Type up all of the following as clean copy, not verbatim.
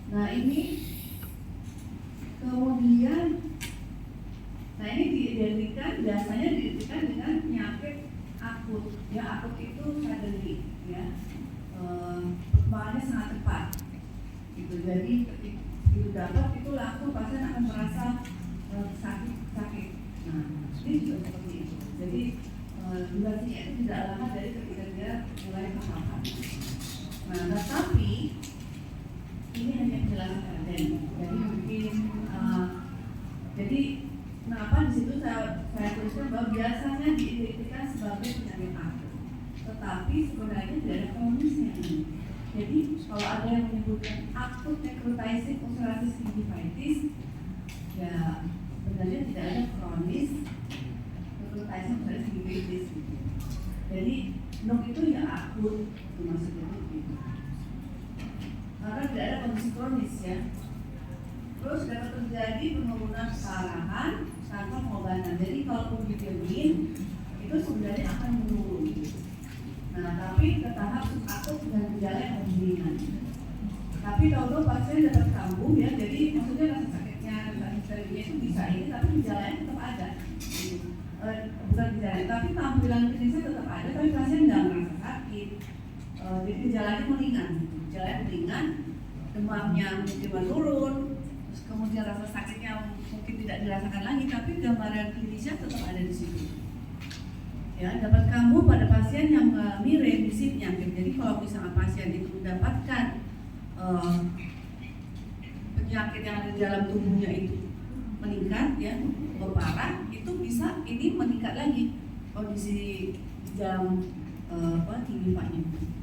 Nah ini kemudian, nah ini biasanya diidentikan dengan penyakit akut. Ya, akut itu suddenly, ya, perkembangannya sangat cepat. Gitu. Jadi itu dapat itu langsung pasien akan merasa sakit. Nah, ini juga seperti itu. Jadi durasinya itu tidak lama dari ketika dia mulai terpapar. Nah, tetapi ini hanya penjelasan kaden. Jadi mungkin jadi kenapa di situ saya tuliskan bahwa biasanya diidentikan sebagai penyakit akut, tetapi sebenarnya tidak ada kronisnya. Jadi kalau ada yang menyebutkan akut necrotizing ulcerative gingivitis, ya sebenarnya tidak ada kronis necrotizing ulcerative gingivitis. Jadi NOG itu ya akut, itu maksudnya itu. Karena tidak ada kondisi kronis ya. Terus dapat terjadi penurunan keparahan tanpa pengobatan. Jadi kalau dijamin itu sebenarnya akan menurun. Nah, tapi ke tahap akut dengan gejala yang ringan. Tapi kalau pasien dapat kambuh ya, jadi maksudnya rasa sakitnya, rasa histerinya itu bisa ini, tapi gejalanya tetap ada. Bukan gejala, tapi tampilan klinisnya tetap ada, tapi pasien nggak merasa sakit. Jadi gejalanya meringan, gejalanya meringan, demamnya mungkin menurun, terus kemudian rasa sakitnya mungkin tidak dirasakan lagi, tapi gambaran klinisnya tetap ada di situ. Ya, dapat kambuh pada pasien yang mengalami remisi penyakit. Jadi kalau misalnya pasien itu mendapatkan penyakit yang ada di dalam tubuhnya itu meningkat, ya, berparah, itu bisa ini meningkat lagi kondisi di dalam gingivitis.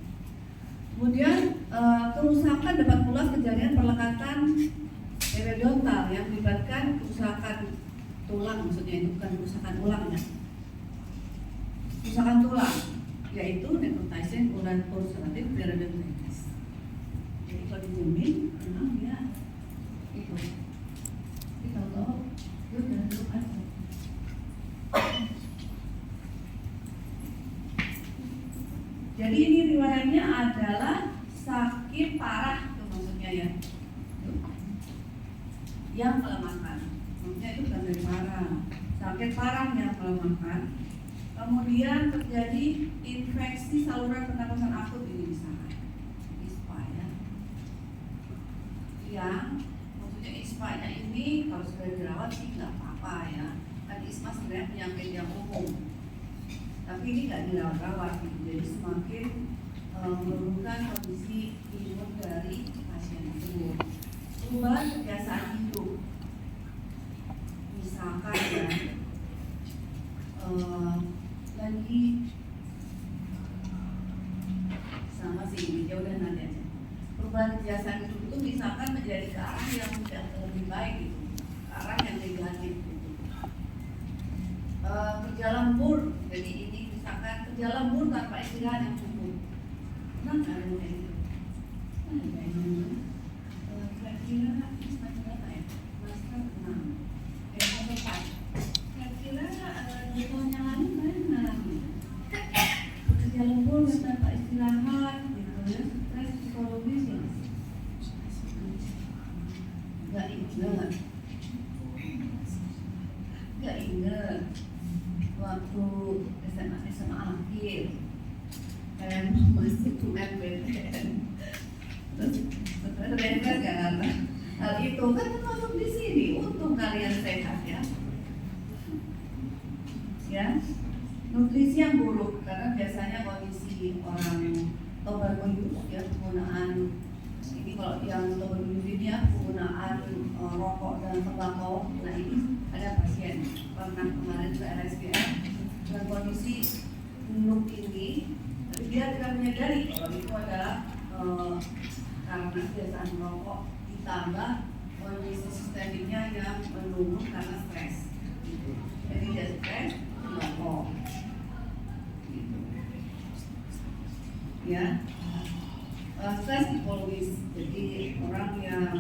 Kemudian kerusakan dapat pula kejadian perlekatan periodontal yang melibatkan kerusakan tulang, maksudnya itu bukan kerusakan ulang ya. Kerusakan tulang, yaitu necrotizing ulcerative periodontitis. Jadi kalau dijamin, memang dia itu. Tapi kalau itu jangan dulu aja. Jadi ini riwayatnya adalah sakit parah, itu maksudnya ya, yang melemahkan. Maksudnya itu bukan dari parah, sakit parah yang melemahkan. Kemudian terjadi infeksi saluran pernapasan akut, ini misalnya ISPA ya, yang maksudnya ISPA-nya ini kalau sudah dirawat sih nggak apa-apa ya, kan ISPA sebenarnya penyakit yang umum, tapi ini nggak dirawat-rawat gitu. Jadi semakin menurunkan kondisi imun dari pasien tersebut. Perubahan kebiasaan hidup, misalkan ya, lagi sama sih, ya udah nanti aja. Perubahan kebiasaan hidup itu misalkan menjadi ke arah yang tidak lebih baik gitu, ke arah yang negatif gitu. Kerja lembur, jadi ini misalkan kerja lembur tanpa istirahat yang cukup. Pernah nggak ada kayak gitu? Kira-kira semacam apa ya? Masker 6 4. Kira-kira 2 tahun yang lalu kan kerja lembur tanpa istirahat gitu ya, stres psikologis ya. Gak inget waktu SMA akhir kayak masuk UMPTN, terus terbentuk kan hal itu kan termasuk di sini. Untung kalian sehat ya. Ya, nutrisi yang buruk, karena biasanya kondisi orang tuberkulus ya, penggunaan ini, kalau yang tuberkulus ini ya, penggunaan rokok dan tembakau. Nah ini ada pasien pernah kemarin ke RSPM dengan kondisi NUK ini, tapi dia tidak menyadari kalau itu adalah karena kebiasaan merokok ditambah kondisi sistemiknya yang menurun karena stres. Jadi dia stres, merokok. Ya, stres psikologis. Jadi orang yang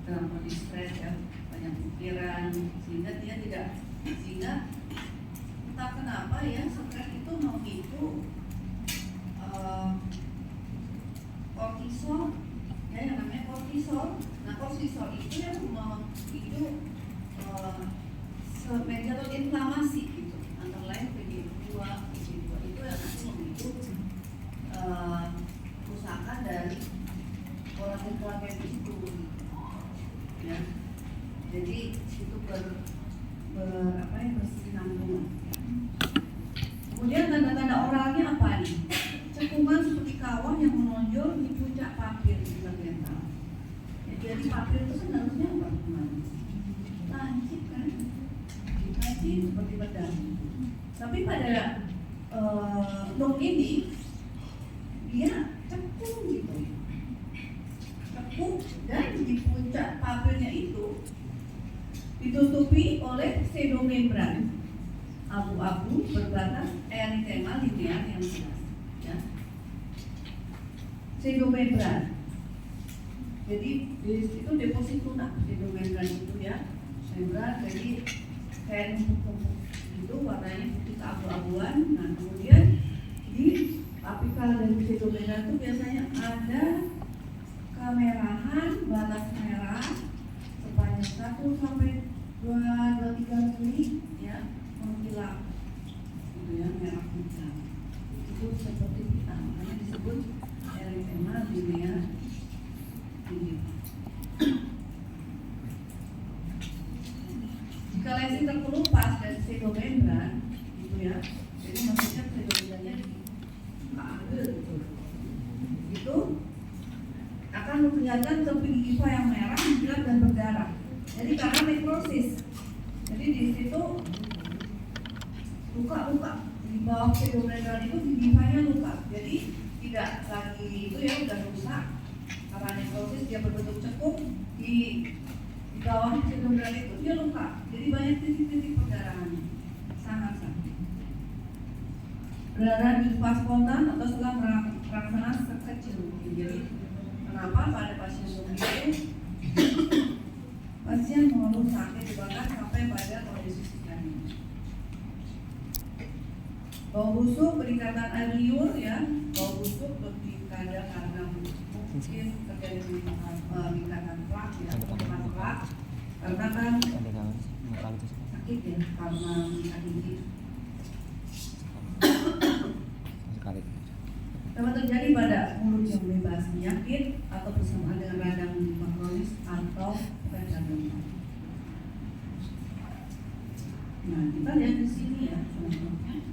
dalam kondisi stres ya, banyak pikiran, sehingga dia tidak, sehingga entah kenapa ya, stres itu memicu kortisol ya, yang namanya kortisol. kortisol. Nah, kortisol itu yang itu mediator inflamasi gitu, antara lain PGE2 itu yang nanti memicu kerusakan dari kolagen itu, ya. Jadi itu bersinambungan. Kemudian tanda-tanda oralnya apa nih? Cekungan seperti kawah yang menonjol di puncak papir di bagian bawah. Ya, jadi papir itu kan harusnya apa? Lancip kan? Lancip seperti pedang. Tapi pada nok ini dia cekung gitu. Cekung dan di puncak papirnya itu ditutupi oleh pseudomembran abu-abu berbatas eritema linear yang jelas, ya. Pseudomembran. Jadi itu deposit lunak pseudomembran itu, ya. Membran jadi kayak numpuk-numpuk itu warnanya putih keabu-abuan. Nah, kemudian di apikal dari pseudomembran itu biasanya ada kemerahan batas merah sepanjang 1 sampai 2-3 mili, ya, mengkilap gitu, ya, merah hitam. Itu seperti hitam, makanya disebut erythema linear ini. Jika lesi terkelupas dari pseudomembran gitu, ya, jadi maksudnya pseudomembrannya diambil gitu, itu akan memperlihatkan tepi limfa yang merah, gelap dan berdarah. Jadi karena nekrosis, jadi di situ luka-luka di bawah pseudomembran itu limfanya luka, jadi tidak lagi itu, ya, udah rusak karena nekrosis, dia berbentuk cekung di bawah pseudomembran itu dia luka, jadi banyak titik-titik perdarahan, sangat sakit. Berdarah di limfa spontan atau setelah merangsang sekecil. Jadi kenapa pada pasien itu pasien mengeluh sakit bahkan sampai pada kondisi psikis. Bau busuk, peningkatan air liur, ya, bau busuk lebih kadang karena mungkin terjadi peningkatan plak, ya, peningkatan plak karena kan sakit, ya, karena meningkat tinggi. Dapat terjadi pada mulut yang bebas penyakit atau bersamaan dengan radang limfa kronis atau radang. Nah, kita lihat di sini, ya, contohnya.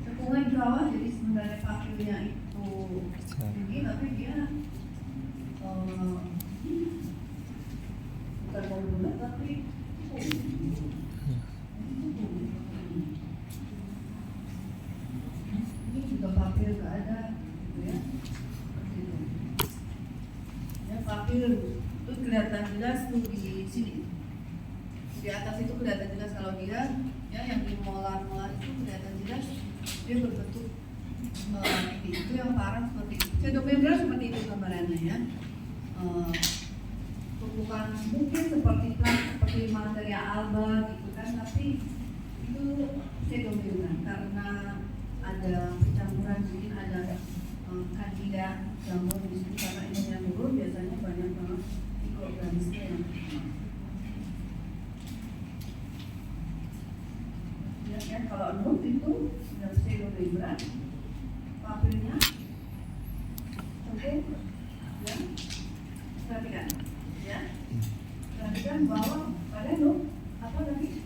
Cekungan di bawah, jadi sebenarnya papirnya itu tinggi, tapi dia bukan bulat, tapi juga papir nggak ada, gitu, ya. Ya, papir itu kelihatan jelas tuh di sini, di atas itu kelihatan jelas kalau dia, ya, yang di molar itu kelihatan jelas dia berbentuk itu yang parah seperti itu. Pseudomembran seperti itu gambarannya, ya. Bukan mungkin seperti plak, seperti materia alba gitu kan, tapi itu pseudomembran karena ada campuran, mungkin ada candida jamur di situ, karena ini yang turun biasanya banyak banget mikroorganisme yang ya, kalau nuk itu sudah pseudomembran papirnya oke, ya, perhatikan, ya, perhatikan bahwa pada nuk apa tadi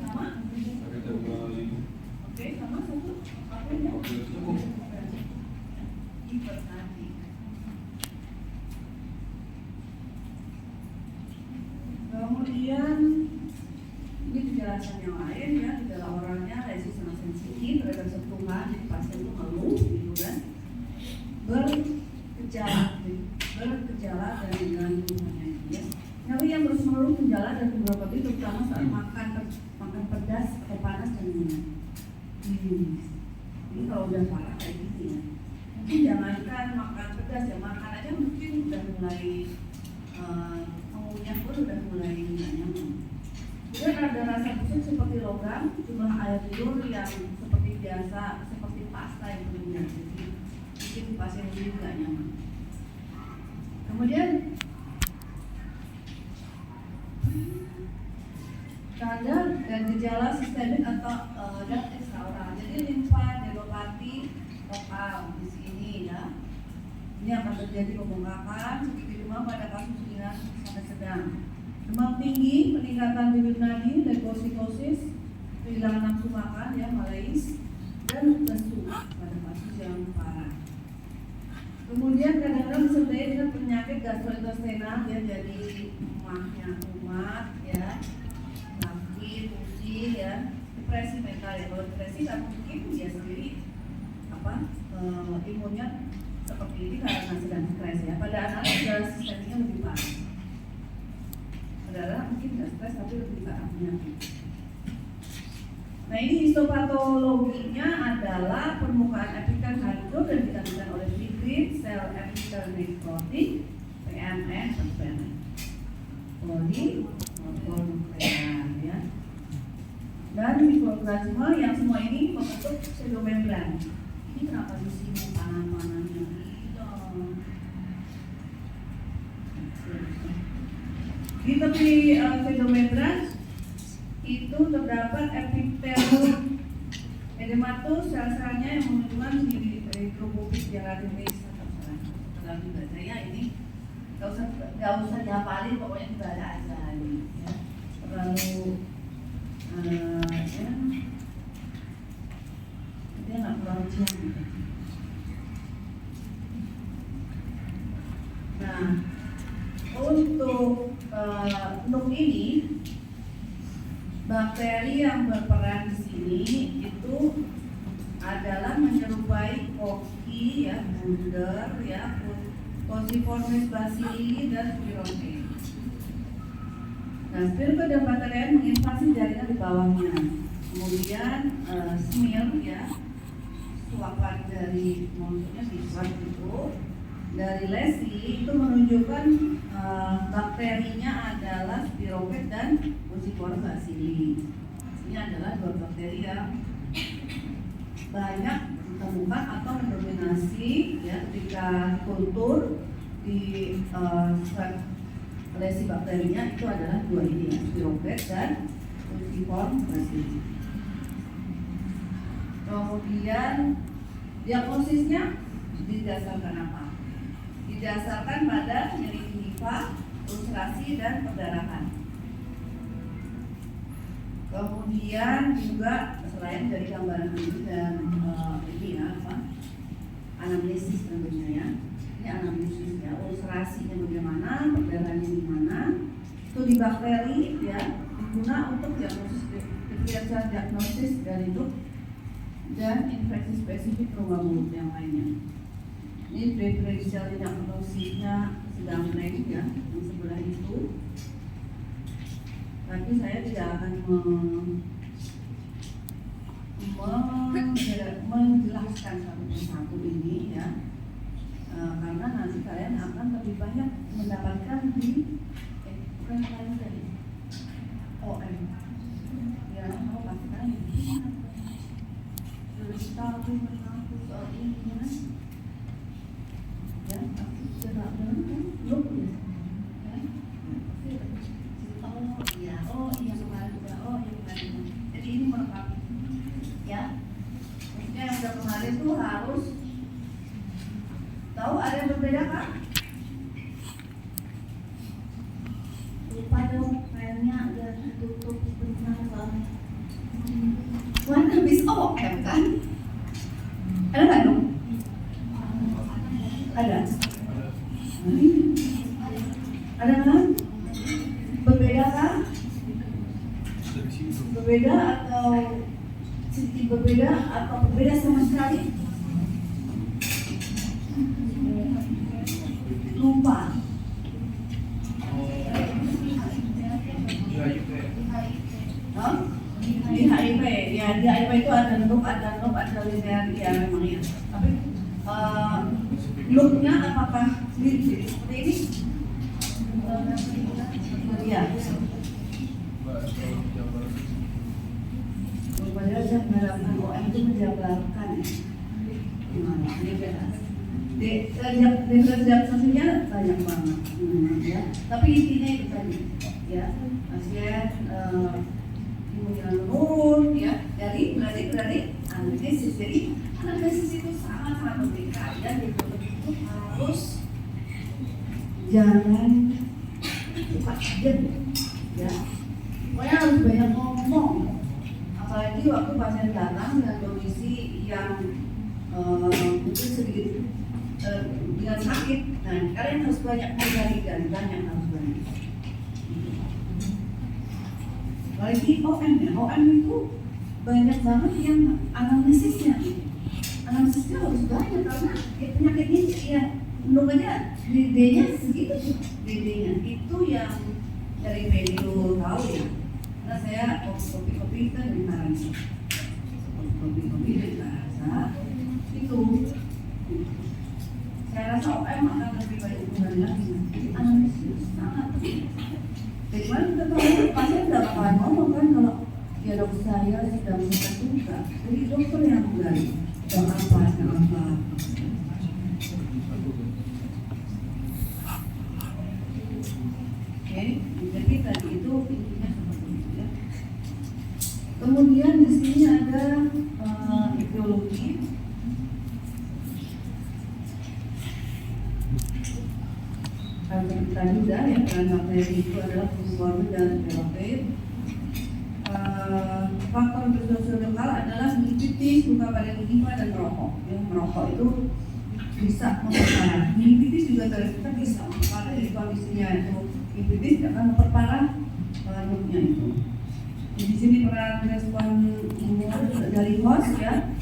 sama. Oke, sama satu papirnya hipertadi. Kemudian ini penjelasan yang lain, ya, gejala oralnya lesi sangat sensitif terhadap sentuhan, jadi pasien itu ngeluh gitu kan, bergejala dan gangguannya, ya. Tapi yang terus mengeluh gejala dan beberapa itu terutama saat makan pedas atau panas dan minum. Ini kalau udah parah kayak gitu, ya, mungkin jangankan makan pedas, ya, makan aja mungkin udah mulai mengunyah pun udah mulai nggak nyaman. Kemudian ada rasa busuk seperti logam, jumlah air liur yang seperti biasa, seperti pasta yang berminyak. Jadi mungkin pasien ini jadi nggak nyaman. Kemudian tanda dan gejala sistemik atau dan ekstraoral. Jadi limfadenopati lokal di sini ya. Ini akan terjadi pembengkakan seperti demam pada kasus ringan sampai sedang. Demam tinggi, peningkatan denyut nadi, leukositosis, kehilangan nafsu makan ya, malaise, dan lesu pada kasus yang parah. Kemudian kadang-kadang disertai dengan penyakit gastrointestinal ya, jadi emahnya kumat ya, sakit, pusing ya, depresi mental ya. Kalau depresi nggak mungkin dia sendiri imunnya seperti ini karena sedang stres ya. Pada anak gejala sistemiknya lebih parah. Adalah mungkin nggak stres tapi lebih parah penyakit. Nah ini histopatologinya adalah permukaan epitel hancur dan ditandai oleh fibrin, sel epitel nekrotik, PMN, dan PMN. Polinuklear ya. Dan mikroplasma yang semua ini membentuk pseudomembran. Ini kenapa di sini panan-panannya hilang? Di tepi pseudomembran itu terdapat epitelum edematus, sel-selnya yang menunjukkan di eritrobobit gelatinase atau salah dibaca ya. Ini nggak usah dihafalin, pokoknya dibaca aja ini ya. Terlalu ya, dia nggak terlalu jauh. Nah untuk ini bakteri yang berperan di sini itu adalah menyerupai koki ya, bundar ya, Cociformes bacilli dan Spirochetes. Nah, Spirochetes menginvasi jaringan di bawahnya. Kemudian smear ya, suapan dari maksudnya siswat itu dari lesi itu menunjukkan bakterinya adalah Spirochetes dan Cociformes bacilli. Ini adalah dua bakteri yang banyak ditemukan atau mendominasi ya ketika kultur di lesi bakterinya itu adalah dua ini ya, Spirochetes dan Cociformes bacilli. Kemudian diagnosisnya didasarkan apa? Didasarkan pada nyeri limfa, ulcerasi dan perdarahan. Kemudian juga selain dari gambaran ini dan ini ya anamnesis tentunya ya. Ini anamnesis ya, ulcerasinya bagaimana, perdarahannya gimana, studi bakteri ya diguna untuk diagnosis dari dok dan infeksi spesifik rongga mulut yang lainnya. Ini preferensial diagnosisnya sedang naik ya, yang sebelah itu. Tapi saya tidak akan menjelaskan satu persatu ini ya, karena nanti kalian akan lebih banyak mendapatkan di bukan lain tadi OM ya, mau pasti kan terus tahu mengaku soal ini ya, aku tidak kan look ya. Oh iya kemarin juga, jadi ini melengkapi ya. Maksudnya yang udah kemarin tuh harus tahu ada yang berbeda kan? Lupa dong, filenya udah ditutup benar soalnya. One habis OM kan? Ada nggak dong? Ada. Ada kan? Berbeda kan? Berbeda atau sedikit berbeda atau berbeda sama sekali? Lupa. Di HIV ya, di HIV itu ada loop, ada linear ya memang ya. Tapi loopnya apakah mirip seperti ini? Ya. Padahal saya mengharapkan OM itu menjabarkan gimana, ini beda. Dehidrasinya banyak banget, ya. Tapi intinya itu tadi, ya, pasien imunnya menurun, ya. Berarti anamnesis. Jadi anamnesis itu sangat penting. Kalian betul-betul harus jangan suka diam, ya. Pokoknya harus banyak ngomong. Apalagi waktu pasien datang dengan kondisi yang mungkin sedikit dengan sakit, nah kalian harus banyak menggali, banyak. Apalagi OM itu banyak banget yang anamnesisnya harus banyak karena penyakitnya ya belum aja DD-nya segitu, DD-nya itu yang dari medio tahu ya, karena saya kopi kan dari Marangi, kopi dari bahasa itu. Saya rasa OM akan lebih banyak hubungan lagi. Jadi analisis sangat penting. Dari mana kita tahu pasien tidak bakalan ngomong kan kalau ya dokter saya sedang suka. Jadi dokter yang menggali sedang apa. Oke, jadi tadi itu intinya seperti itu ya. Kemudian di sini ada etiologi. Tadi udah ya, peran bakteri itu adalah fungsi dan development. Faktor bersosial lokal adalah meningitis, luka pada limpa dan merokok. Yang merokok itu bisa memperparah. Meningitis juga ternyata bisa memperparah dari kondisinya itu. Meningitis akan memperparah lumutnya itu. Di sini peran respon imun dari host ya.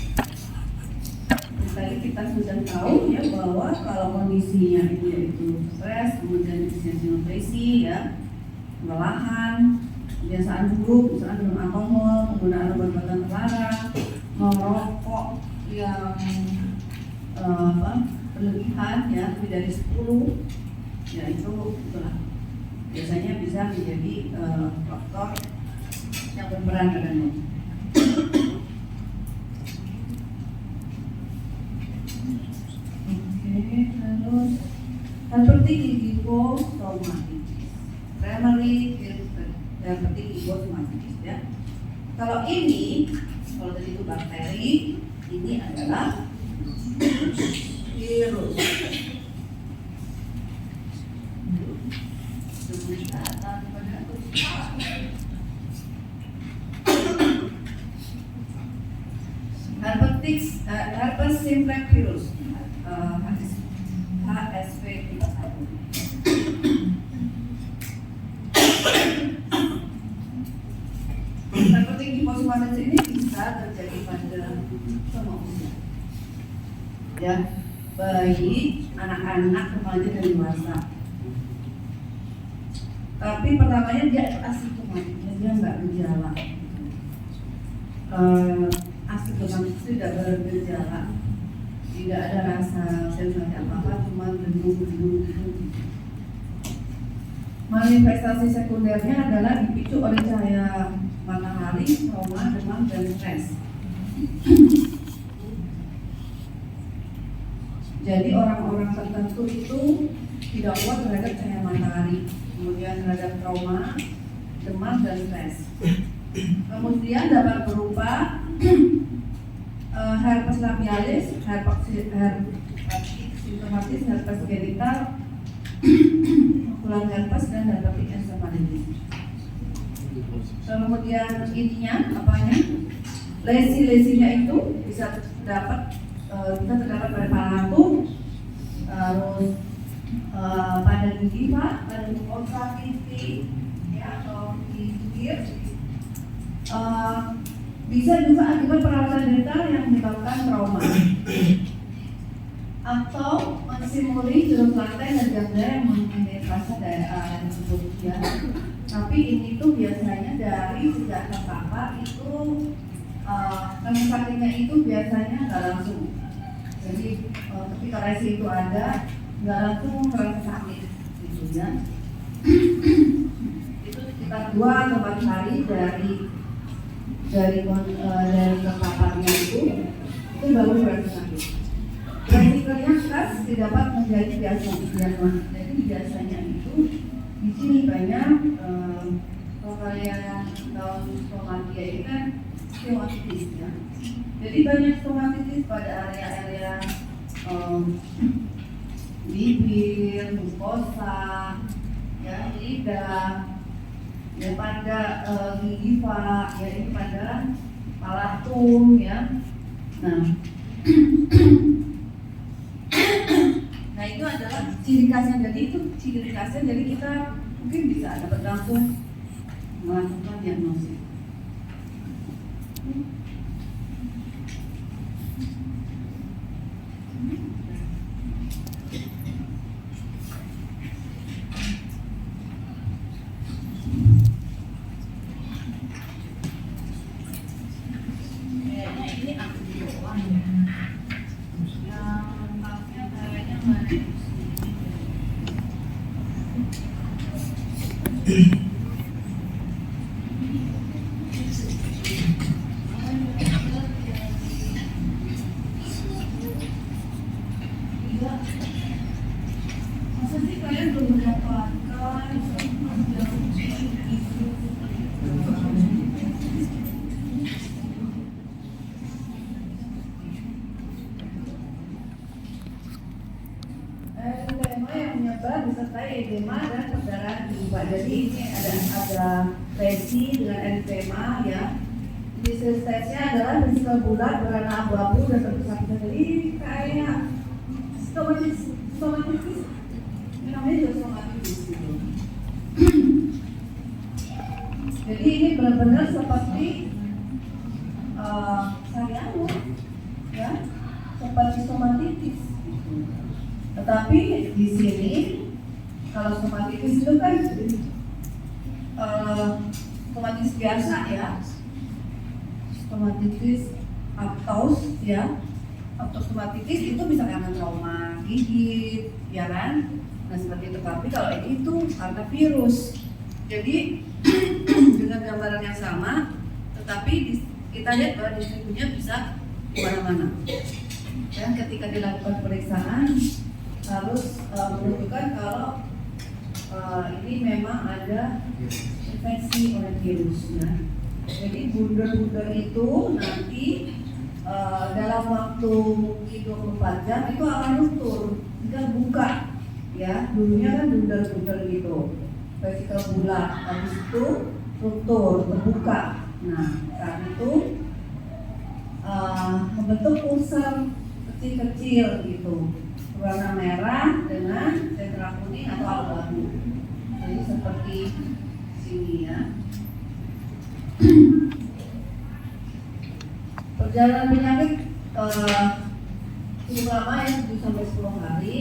Tadi kita sudah tahu ya bahwa kalau kondisinya itu yaitu stres, kemudian depresi ya, kelelahan, kebiasaan buruk, misalnya minum alkohol, penggunaan obat-obatan terlarang, merokok yang berlebihan ya, lebih dari 10 ya itu itulah biasanya bisa menjadi faktor yang berperan dengannya. Terus seperti hipotraumatis, primary seperti hipotraumatis ya. Kalau tadi itu bakteri, ini adalah virus. Herpes simplex virus. HSV tipe 1. Seperti hipotraumatis ini bisa terjadi pada semua usia. Ya, bayi, anak-anak, remaja dan dewasa. Tapi pertamanya dia asimptomatik, dia nggak bergejala. Asimptomatik itu tidak bergejala. Tidak ada rasa sensasi apa-apa, cuma berdua. Manifestasi sekundernya adalah dipicu oleh cahaya matahari, trauma, demam, dan stres. Jadi orang-orang tertentu itu tidak kuat terhadap cahaya matahari, kemudian terhadap trauma, demam, dan stres. Kemudian dapat berupa herpes labialis, herpes simptomatis, herpes genital, ulang herpes, dan herpes encephalitis. Kemudian ininya, lesi-lesinya itu bisa terdapat pada paru, terus pada gingiva, pada mukosa pipi, ya, atau di bibir. Bisa juga akibat perawatan dental yang menyebabkan trauma atau mensimuli jeruk lantai dan gangga yang menetrasi daerah tersebut ya. Tapi ini tuh biasanya dari sejak terpapar itu sakitnya itu biasanya nggak langsung. Jadi ketika resi itu ada nggak langsung terasa sakit gitu ya. Itu sekitar 2 atau 4 hari dari terpaparnya itu baru berasa sakit. artikelnya khas didapat menjadi biasa. Jadi biasanya itu di sini banyak kalau kalian tahu stomatia ini kan stomatitis ya. Jadi banyak stomatitis pada area-area bibir, mukosa, ya lidah, ya pada gingiva, ya ini pada palatum ya. Nah itu adalah ciri khasnya. Jadi itu ciri khasnya. Jadi kita mungkin bisa dapat langsung melakukan diagnosis. Disertai edema dan perdarahan gingiva. Jadi ini ada lesi dengan eritema ya. Disestesnya adalah vesikel bulat berwarna abu-abu dan terpisah-pisah. Jadi kayak stomatitis. Namanya juga stomatitis gitu. Jadi ini benar-benar seperti sariawan ya, seperti stomatitis gitu. Tetapi di sini kalau stomatitis itu kan stomatitis biasa ya, stomatitis aptos ya, aptostomatitis itu bisa karena trauma gigit ya kan. Nah seperti itu. Tapi kalau ini itu karena virus. Jadi dengan gambaran yang sama, tetapi kita lihat bahwa distribusinya bisa kemana-mana. Dan ketika dilakukan pemeriksaan harus menunjukkan kalau ini memang ada infeksi oleh virus. Nah, jadi bundar-bundar itu nanti dalam waktu mungkin 24 jam itu akan luntur, tinggal buka ya. Dulunya kan bundar-bundar gitu, vesikel bulat, habis itu luntur, terbuka. Nah, saat itu membentuk ulcer kecil-kecil gitu, warna merah dengan sentra kuning atau abu-abu. Jadi seperti sini ya. Perjalanan penyakit cukup lama ya, 7 sampai 10 hari.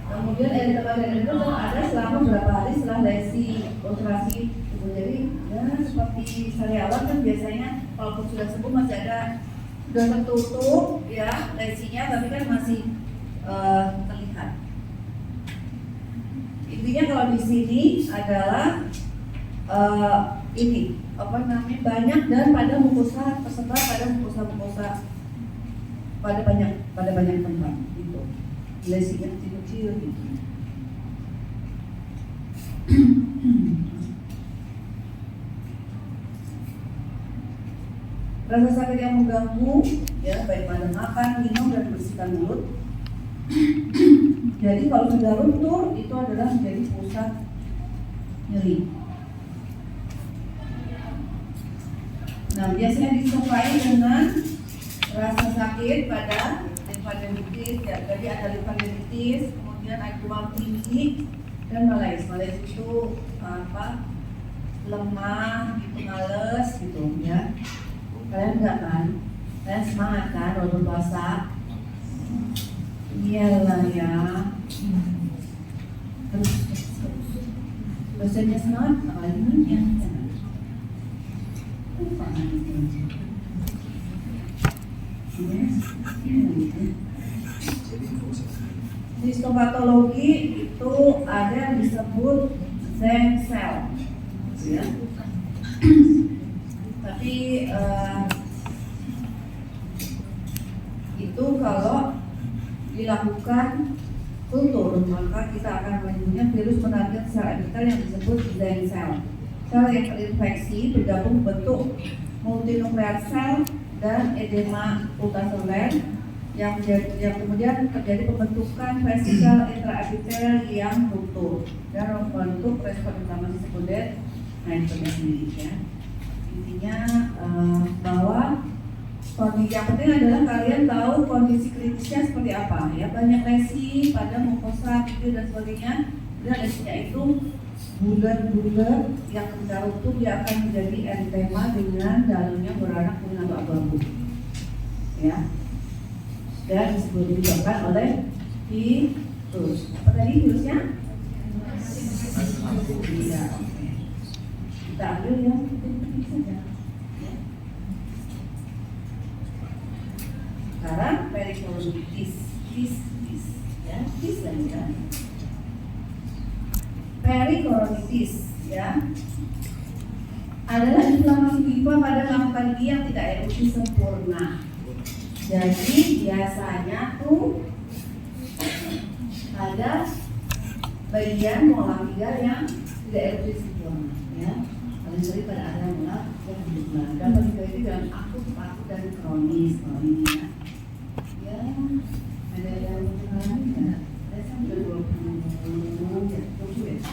Kemudian eritema itu ada selama berapa hari setelah lesi ulcerasi tubuh. Jadi ya seperti sariawan kan biasanya walaupun sudah sembuh masih ada, sudah tertutup ya lesinya, tapi kan masih terlihat. Intinya kalau di sini adalah ini apa namanya, banyak dan pada mukosa, tersebar pada mukosa pada banyak tempat gitu. Lesinya kecil-kecil gitu. Rasa sakit yang mengganggu ya, baik pada makan, minum dan bersihkan mulut. Jadi kalau sudah luntur itu adalah menjadi pusat nyeri. Nah, biasanya disertai dengan rasa sakit pada limfadenitis ya. Jadi ada limfadenitis, kemudian ada demam tinggi dan malaise. Malaise itu lemah, gitu, males gitu ya. Kalian enggak kan? Kalian semangat kan walaupun puasa? Iyalah ya. Terus dosennya semangat, apalagi ya. Histopatologi itu ada yang disebut stem cell ya. Tapi itu kalau dilakukan kultur, maka kita akan melindungi virus menarget sel epitel yang disebut zen cell. Sel yang terinfeksi bergabung bentuk multinuklear sel dan edema ultraseluler yang kemudian terjadi pembentukan vesikel intraepitel yang runtuh dan membentuk respon inflamasi sekunder. Nah, itu sendiri ya. Intinya bahwa kondisi yang penting adalah kalian tahu kondisi kritisnya seperti apa ya. Banyak lesi pada mukosa, tidur dan sebagainya. Dan lesinya itu bulat-bulat yang ketika runtuh dia akan menjadi eritema dengan dalamnya berwarna kuning atau abu-abu ya. Dan disebabkan oleh virus. Apa tadi virusnya? Iya. Kita ambil yang penting saja. Sekarang perikoronitis, ya, lagi kan? Perikoronitis, ya, adalah inflamasi pipa pada lakukan gigi yang tidak erupsi sempurna. Jadi biasanya tuh ada bagian molar liga yang tidak erupsi sempurna, ya. Paling sering pada area molar yang berubah. Dapat juga itu dalam akut dan kronis, ya. Ya, ada yang mengalami ya. Saya sampai 20 ya, 20 ya.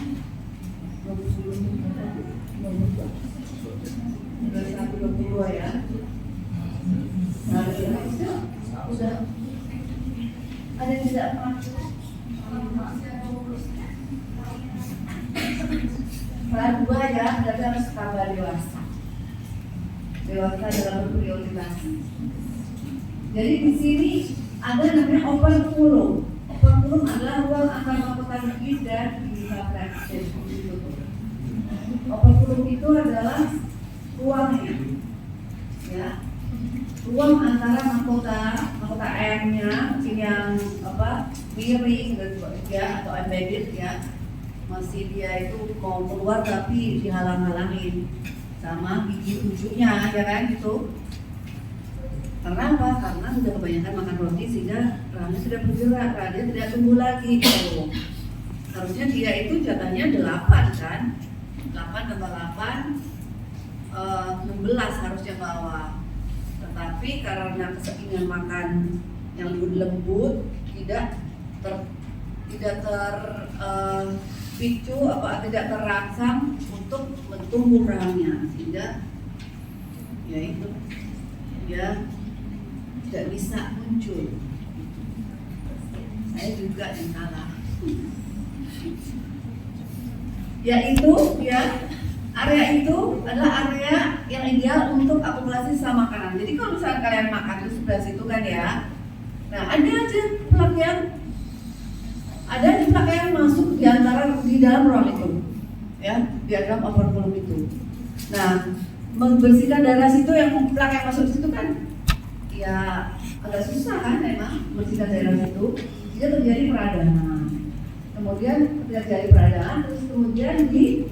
20 ya. Nah, udah ada yang tidak masuk. Kelas 2 ya, berarti harus kabar dewasa. Dewasa dalam berprioritasasi. Jadi di sini ada namanya open forum. Open forum adalah ruang antara mahkota gigi dan gigi praktek. Open forum itu adalah ruangnya, ya, ruang antara mahkota M-nya, mungkin yang miring ya atau embedded ya, masih dia itu mau keluar tapi dihalang-halangin sama gigi ujungnya, ya kan gitu. Karena apa? Karena sudah kebanyakan makan roti sehingga rahangnya sudah bergerak, rahangnya tidak tumbuh lagi. Gitu. Harusnya dia itu jatahnya 8 kan? 8 tambah 8 16 harusnya bawah. Tetapi karena keseringan makan yang lembut tidak terpicu tidak terangsang untuk tumbuh rahangnya, sehingga ya itu ya tidak bisa muncul. Saya juga yang salah. Yaitu ya area itu adalah area yang ideal untuk akumulasi sisa makanan. Jadi kalau misalnya kalian makan di sebelah situ kan ya, nah ada aja plak yang masuk di dalam ruang itu, ya di dalam overflow itu. Nah membersihkan darah situ yang plak yang masuk di situ kan ya agak susah kan memang membersihkan daerah itu, dia terjadi peradangan. Kemudian terjadi peradangan, terus kemudian digigit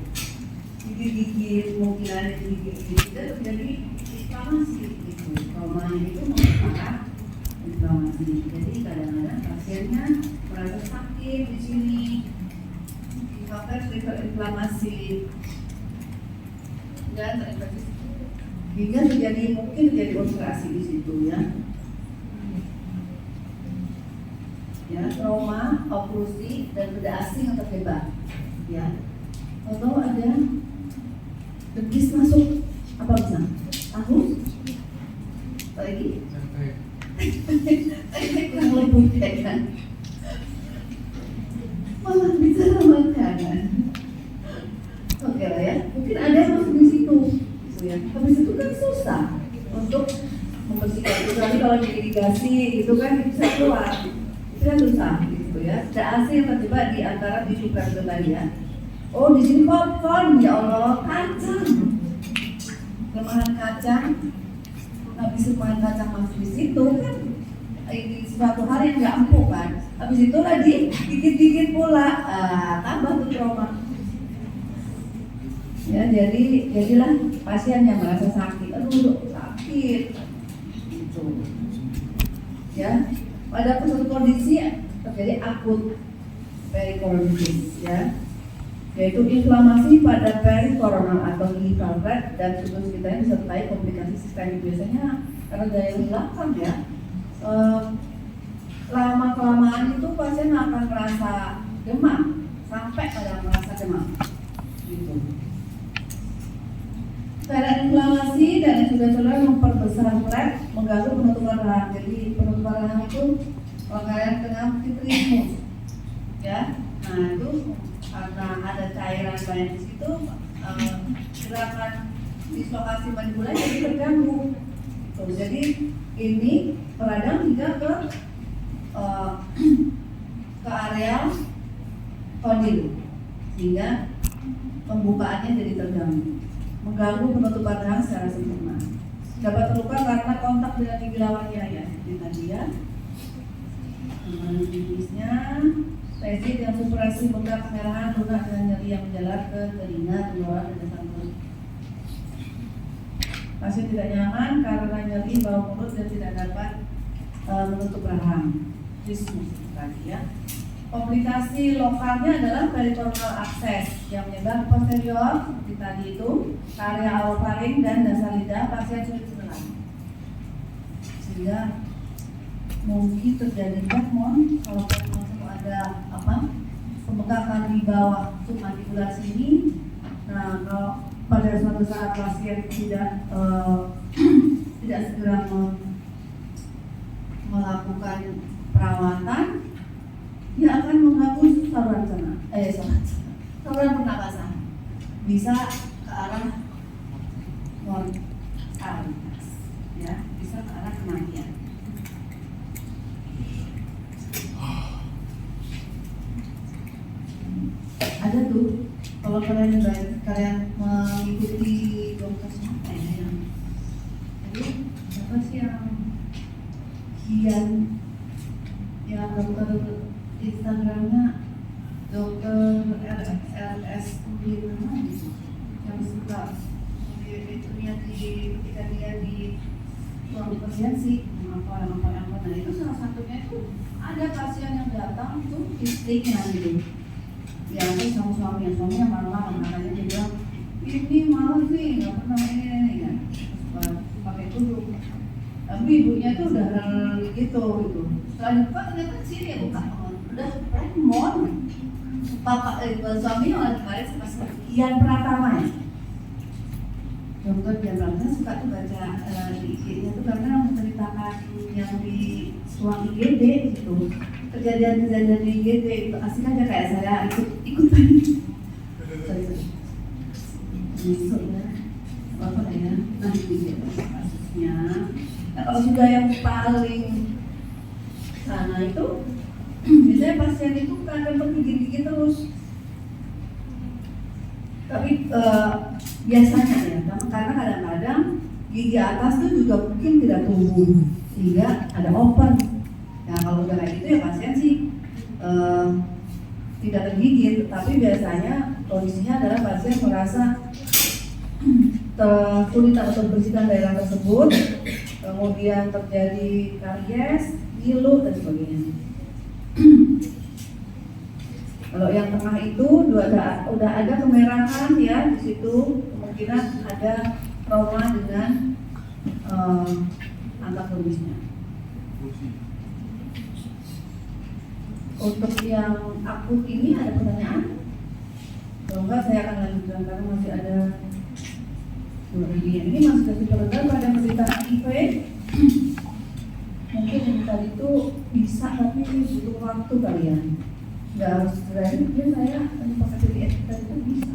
mungkin digigit terjadi inflamasi itu. Traumanya itu merupakan inflamasi. Jadi kadang-kadang pasiennya merasa sakit di sini, disebabkan inflamasi dan terinfeksi. Hingga mungkin terjadi ulcerasi di situ ya. Ya, trauma, oklusi dan benda asing yang terjebak. Ya, atau ada degis masuk apa bisa? Tahu? Lagi? Kurang lembut ya kan? Malah bicara makanan. Oke lah ya, mungkin ada yang masuk di situ. Ya. Habis itu kan susah untuk membersihkan itu. Tapi kalau diirigasi gitu kan bisa keluar, itu kan susah gitu ya. Ada AC yang terjebak di antara tisu kartu tadi ya. Oh di sini popcorn, ya Allah, kacang, lemahan kacang. Habis lemahan kacang masuk di situ kan ini suatu hal yang nggak empuk kan. Habis itu lagi dikit-dikit pula, tambah tuh trauma. Ya, jadilah pasien yang merasa sakit, aduh sakit, gitu. Ya, pada suatu kondisi terjadi akut perikoronitis, ya, yaitu inflamasi pada perikoronal atau valve dan siklus kita yang disertai komplikasi sistemik biasanya karena daya belakang, ya. Lama kelamaan itu pasien akan merasa demam sampai pada merasa demam, gitu. Keadaan inflamasi dan sudah memperbesar flek, mengganggu penutupan rahang. Jadi penutupan rahang itu kalian kenal titrismus, ya. Nah itu karena ada cairan banyak di situ, gerakan dislokasi mandibular jadi terganggu. Tuh, jadi ini peradang hingga ke area kondil, sehingga pembukaannya jadi terganggu, mengganggu penutupan rahang secara sempurna. Dapat terluka karena kontak dengan gigi lawannya, ya, seperti tadi, ya. Jenisnya lesi dengan supresi bengkak kemerahan, lunak dengan nyeri yang menjalar ke telinga, tenggorokan, dan dasar perut. Pasien tidak nyaman karena nyeri bau mulut dan tidak dapat menutup rahang. Trismus tadi, ya. Komplikasi lokalnya adalah peritoneal akses yang menyebar posterior seperti tadi itu, area awal faring dan dasar lidah. Pasien sulit menelan, sehingga mungkin terjadi pneumonia kalau ada pembengkakan di bawah submandibular sini. Nah, kalau pada suatu saat pasien tidak segera melakukan perawatan, dia akan mengganggu saluran pernapasan, bisa ke arah mortalitas, ya, bisa ke arah kematian. Ada tuh, kalau kalian mengikuti dokter siapa ya, jadi apa sih yang dokter Instagramnya dokter LS yang suka itu lihat ketika dia di ruang pasiensi apa. Nah itu salah satunya itu ada pasien yang datang tuh istrinya gitu, ya itu sama suaminya malah makanya dia bilang ini malah sih nggak pernah ini kan, pakai tudung, tapi ibunya tuh udah gitu. Setelah dibuka ternyata sini ya buka, udah remon. Suaminya orang kemarin sekian Pratama, ya. Dokter Dian Pratama suka tuh baca di IG-nya tuh karena menceritakan yang di ruang IGD gitu, kejadian-kejadian di IGD itu asik aja, kayak saya ikutan. Misalnya apa ya, nanti kasusnya. Nah, kalau sudah yang paling sana itu biasanya pasien itu akan bergigit-gigit terus. Tapi biasanya, ya, karena kadang-kadang gigi atas itu juga mungkin tidak tumbuh sehingga ada open. Nah kalau udah kayak gitu ya pasien sih tidak tergigit, tapi biasanya kondisinya adalah pasien merasa kesulitan untuk membersihkan daerah tersebut, kemudian terjadi karies, ngilu, dan sebagainya. Kalau yang tengah itu udah ada kemerahan, ya, di situ kemungkinan ada trauma dengan antagonisnya. Untuk yang akut ini ada pertanyaan? Kalau enggak saya akan lanjutkan karena masih ada ini masih kasih perendah pada penderita HIV. Mungkin yang tadi itu bisa, tapi butuh waktu kalian. Nggak harus segera ini, saya pakai PDF tadi itu bisa.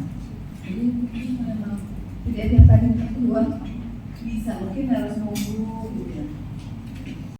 Jadi memang PDF yang tadi kedua bisa, mungkin harus nunggu gitu ya.